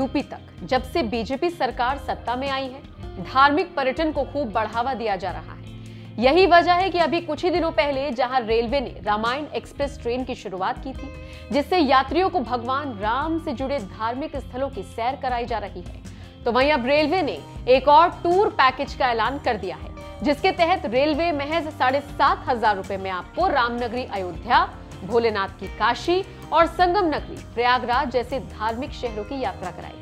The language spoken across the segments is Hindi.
यूपी तक जब से बीजेपी सरकार सत्ता में आई है, धार्मिक पर्यटन को खूब बढ़ावा दिया जा रहा है। यही वजह है कि अभी कुछ ही दिनों पहले जहां रेलवे ने रामायण एक्सप्रेस ट्रेन की शुरुआत की थी, जिससे यात्रियों को भगवान राम से जुड़े धार्मिक स्थलों की सैर कराई जा रही है, तो वहीं अब रेलवे ने एक और टूर पैकेज का ऐलान कर दिया है, जिसके तहत रेलवे महज 7,500 रुपए में आपको रामनगरी अयोध्या, भोलेनाथ की काशी और संगम नगरी प्रयागराज जैसे धार्मिक शहरों की यात्रा कराएगी।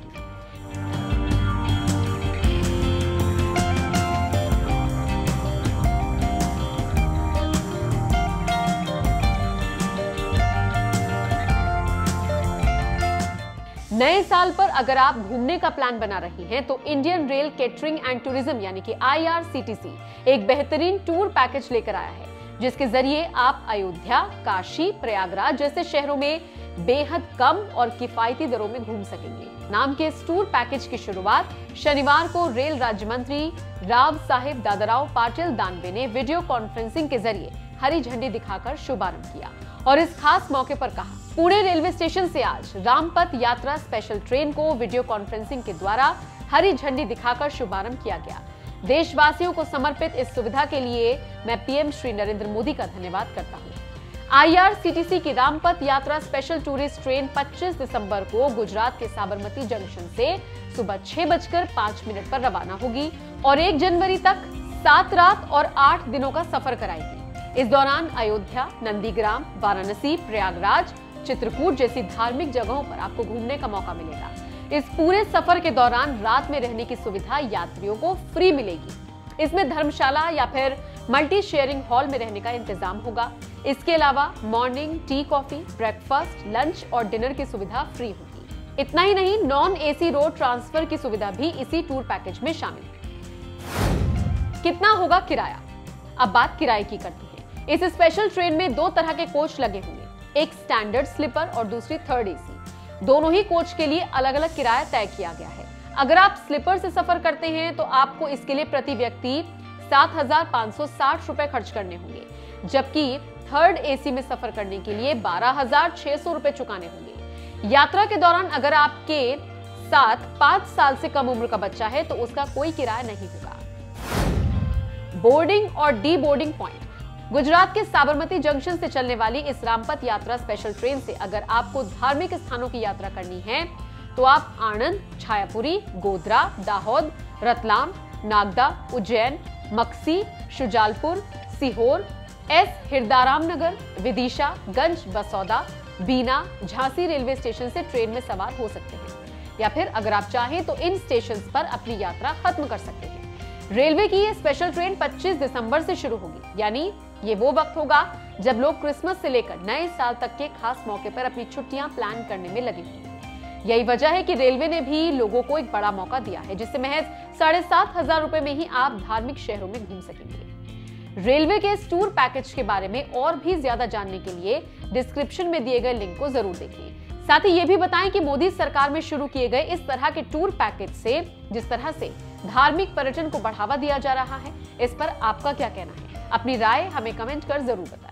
नए साल पर अगर आप घूमने का प्लान बना रही हैं, तो Indian rail catering and tourism यानी कि IRCTC एक बेहतरीन टूर पैकेज लेकर आया है, जिसके जरिए आप अयोध्या, काशी, प्रयागराज जैसे शहरों में बेहद कम और किफायती दरों में घूम सकेंगे। नाम के इस टूर पैकेज की शुरुआत शनिवार को रेल राज्य मंत्री राव साहेब दादाराव पाटिल दानवे ने वीडियो कॉन्फ्रेंसिंग के जरिए हरी झंडी दिखाकर शुभारंभ किया और इस खास मौके पर कहा, पुणे रेलवे स्टेशन से आज रामपथ यात्रा स्पेशल ट्रेन को वीडियो कॉन्फ्रेंसिंग के द्वारा हरी झंडी दिखाकर शुभारंभ किया गया। देशवासियों को समर्पित इस सुविधा के लिए मैं पीएम श्री नरेंद्र मोदी का धन्यवाद करता हूं। IRCTC की रामपथ यात्रा स्पेशल टूरिस्ट ट्रेन 25 दिसंबर को गुजरात के साबरमती जंक्शन से सुबह 6:05 पर रवाना होगी और 1 जनवरी तक 7 रात और 8 दिनों का सफर कराएगी। इस दौरान अयोध्या, नंदीग्राम, वाराणसी, प्रयागराज, चित्रकूट जैसी धार्मिक जगहों पर आपको घूमने का मौका मिलेगा। इस पूरे सफर के दौरान रात में रहने की सुविधा यात्रियों को फ्री मिलेगी। इसमें धर्मशाला या फिर मल्टी शेयरिंग हॉल में रहने का इंतजाम होगा। इसके अलावा morning tea, coffee, breakfast, lunch और डिनर की सुविधा फ्री होगी। इतना ही नहीं, नॉन AC रोड ट्रांसफर की सुविधा भी इसी टूर पैकेज में शामिल है। कितना होगा किराया? अब बात किराए की करते हैं। इस स्पेशल ट्रेन में 2 तरह के कोच लगे होंगे, एक स्टैंडर्ड स्लीपर और दूसरी 3rd AC। दोनों ही कोच के लिए अलग अलग किराया तय किया गया है। अगर आप स्लीपर से सफर करते हैं तो आपको इसके लिए प्रति व्यक्ति 7,560 रुपए खर्च करने होंगे, जबकि 3rd AC में सफर करने के लिए 12,600 रुपए चुकाने होंगे। यात्रा के दौरान अगर आपके साथ 5 साल से कम उम्र का बच्चा है तो उसका कोई किराया नहीं होगा। बोर्डिंग और डी बोर्डिंग पॉइंट। गुजरात के साबरमती जंक्शन से चलने वाली इस रामपथ यात्रा स्पेशल ट्रेन से अगर आपको धार्मिक स्थानों की यात्रा करनी है तो आप आणंद, छायापुरी, गोधरा, दाहोद, रतलाम, नागदा, उज्जैन, मक्सी, शुजालपुर, सीहोर, हिरदाराम नगर, विदिशा, गंज, बसौदा, बीना, झांसी रेलवे स्टेशन से ट्रेन में सवार हो सकते हैं, या फिर अगर आप चाहें तो इन स्टेशन पर अपनी यात्रा खत्म कर सकते हैं। रेलवे की ये स्पेशल ट्रेन 25 दिसंबर से शुरू होगी, यानी ये वो वक्त होगा जब लोग क्रिसमस से लेकर नए साल तक के खास मौके पर अपनी छुट्टियां प्लान करने में लगे होंगे। यही वजह है कि रेलवे ने भी लोगों को एक बड़ा मौका दिया है, जिससे महज 7,500 रुपए में ही आप धार्मिक शहरों में घूम सकेंगे। रेलवे के इस टूर पैकेज के बारे में और भी ज्यादा जानने के लिए डिस्क्रिप्शन में दिए गए लिंक को जरूर देखें। साथ ही ये भी बताएं कि मोदी सरकार में शुरू किए गए इस तरह के टूर पैकेज से जिस तरह से धार्मिक पर्यटन को बढ़ावा दिया जा रहा है, इस पर आपका क्या कहना है? अपनी राय हमें कमेंट कर जरूर बताएं।